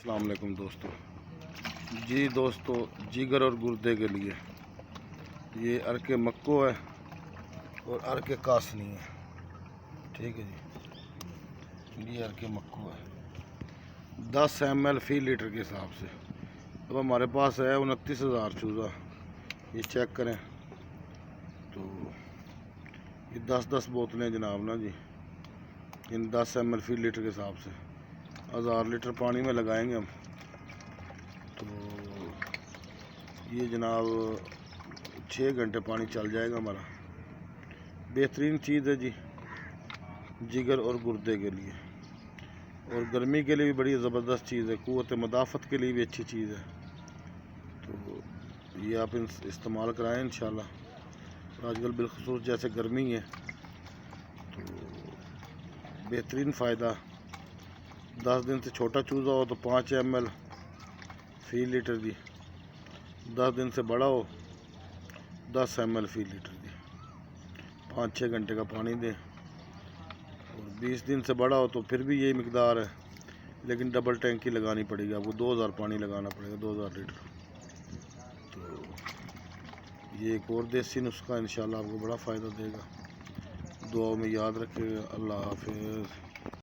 السلام علیکم دوستو جی دوستو، جگر اور گردے کے لیے یہ ارک مکو ہے اور ارک کاسنی ہے. ٹھیک ہے جی، یہ ارک مکو ہے 10 ml فی لیٹر کے حساب سے. اب ہمارے پاس ہے 29,000 چوزا. یہ چیک کریں تو یہ 10 بوتلیں جناب نا جی، ان 10 ml فی لیٹر کے حساب سے 1000 لیٹر پانی میں لگائیں گے ہم. تو یہ جناب 6 گھنٹے پانی چل جائے گا ہمارا. بہترین چیز ہے جی جگر اور گردے کے لیے، اور گرمی کے لیے بھی بڑی زبردست چیز ہے. قوت مدافعت کے لیے بھی اچھی چیز ہے. تو یہ آپ استعمال کرائیں انشاءاللہ. آج کل بالخصوص جیسے گرمی ہے تو بہترین فائدہ. 10 دن سے چھوٹا چوزا ہو تو 5 ml فی لیٹر دی، 10 دن سے بڑا ہو 10 ml فی لیٹر دی. 5-6 گھنٹے کا پانی دیں. اور 20 دن سے بڑا ہو تو پھر بھی یہی مقدار ہے، لیکن ڈبل ٹینکی لگانی پڑے گی آپ کو. 2000 پانی لگانا پڑے گا، 2000 لیٹر. تو یہ ایک اور دیسی نسخہ انشاءاللہ آپ کو بڑا فائدہ دے گا. دعاؤں میں یاد رکھے گا. اللہ حافظ.